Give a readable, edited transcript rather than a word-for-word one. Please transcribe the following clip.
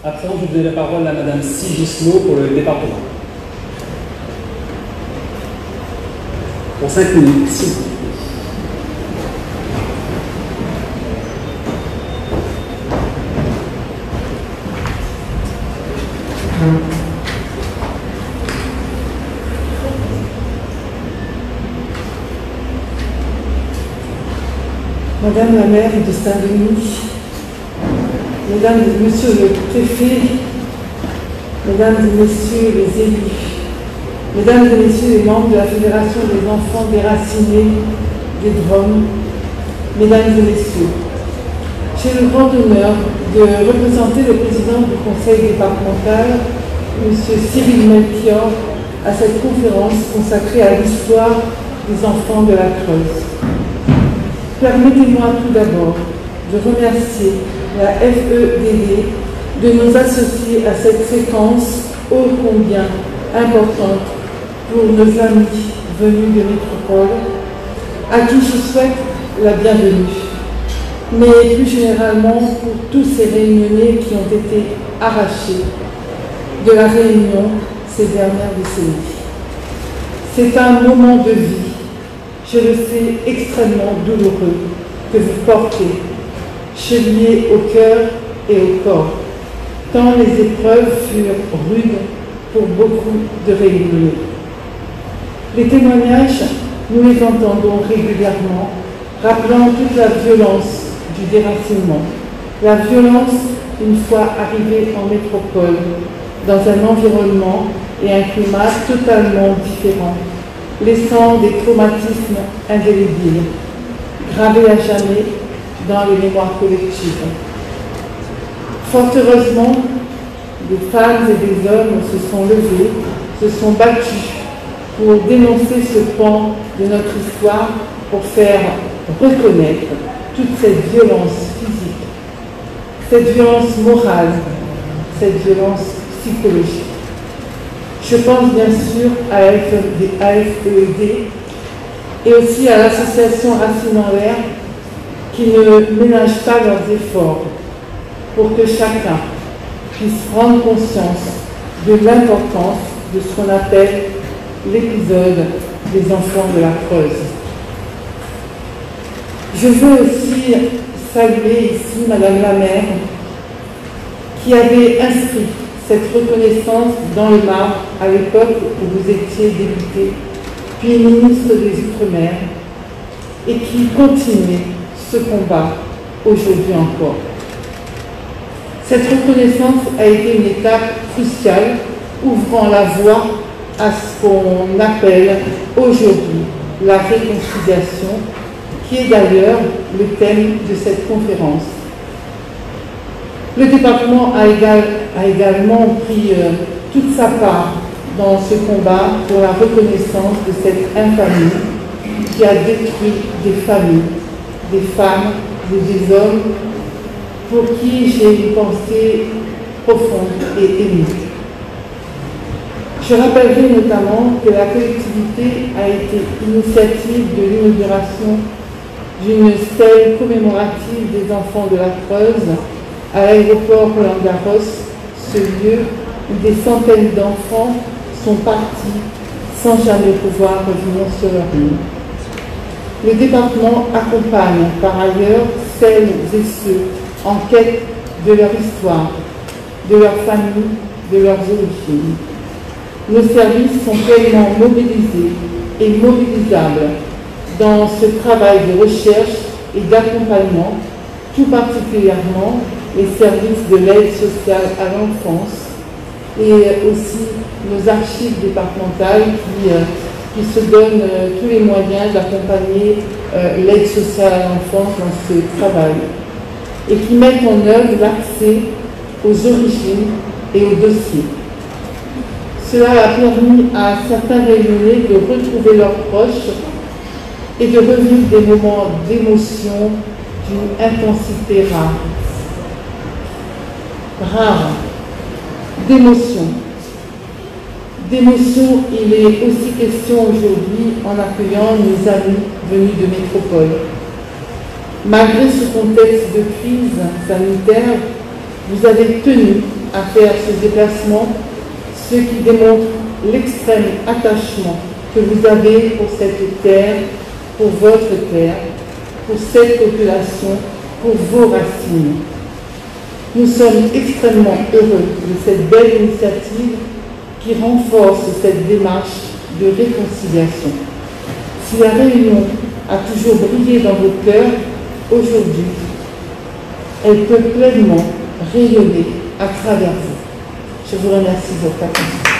À présent, je vous donne la parole à Madame Sigislo pour le département. Pour 5 minutes, s'il vous plaît. Madame la maire de Saint-Denis, Mesdames et Messieurs le préfet, Mesdames et Messieurs les élus, Mesdames et Messieurs les membres de la Fédération des enfants déracinés des Drômes, Mesdames et Messieurs, j'ai le grand honneur de représenter le président du conseil départemental, M. Cyril Melchior, à cette conférence consacrée à l'histoire des enfants de la Creuse. Permettez-moi tout d'abord de remercier la FEDD de nous associer à cette séquence ô combien importante pour nos amis venus de métropole, à qui je souhaite la bienvenue, mais plus généralement pour tous ces réunionnais qui ont été arrachés de la Réunion ces dernières décennies. C'est un moment de vie, je le sais, extrêmement douloureux, que vous portez, chevillé au cœur et au corps, tant les épreuves furent rudes pour beaucoup de réunionnais. Les témoignages, nous les entendons régulièrement, rappelant toute la violence du déracinement, la violence une fois arrivée en métropole, dans un environnement et un climat totalement différents, laissant des traumatismes indélébiles, gravés à jamais dans les mémoires collectives. Fort heureusement, des femmes et des hommes se sont levés, se sont battus pour dénoncer ce pan de notre histoire, pour faire reconnaître toute cette violence physique, cette violence morale, cette violence psychologique. Je pense bien sûr à FED et aussi à l'association Racine en l'air qui ne ménagent pas leurs efforts pour que chacun puisse prendre conscience de l'importance de ce qu'on appelle l'épisode des enfants de la Creuse. Je veux aussi saluer ici Madame la maire qui avait inscrit cette reconnaissance dans le marbre à l'époque où vous étiez député, puis ministre des Outre-mer, et qui continuait ce combat aujourd'hui encore. Cette reconnaissance a été une étape cruciale, ouvrant la voie à ce qu'on appelle aujourd'hui la réconciliation, qui est d'ailleurs le thème de cette conférence. Le département a également pris toute sa part dans ce combat pour la reconnaissance de cette infamie qui a détruit des familles, des femmes et des hommes pour qui j'ai une pensée profonde et émue. Je rappellerai notamment que la collectivité a été initiative de l'inauguration d'une stèle commémorative des enfants de la Creuse à l'aéroport Roland-Garros, ce lieu où des centaines d'enfants sont partis sans jamais pouvoir revenir sur leur lieu. Le département accompagne par ailleurs celles et ceux en quête de leur histoire, de leur famille, de leurs origines. Nos services sont pleinement mobilisés et mobilisables dans ce travail de recherche et d'accompagnement, tout particulièrement les services de l'aide sociale à l'enfance et aussi nos archives départementales qui se donnent tous les moyens d'accompagner l'aide sociale à l'enfance dans ce travail et qui mettent en œuvre l'accès aux origines et aux dossiers. Cela a permis à certains réunionnais de retrouver leurs proches et de revivre des moments d'émotion d'une intensité rare, d'émotion. D'émotion, il est aussi question aujourd'hui en accueillant nos amis venus de métropole. Malgré ce contexte de crise sanitaire, vous avez tenu à faire ce déplacement, ce qui démontre l'extrême attachement que vous avez pour cette terre, pour votre terre, pour cette population, pour vos racines. Nous sommes extrêmement heureux de cette belle initiative qui renforce cette démarche de réconciliation. Si la réunion a toujours brillé dans vos cœurs, aujourd'hui, elle peut pleinement rayonner à travers vous. Je vous remercie de votre attention.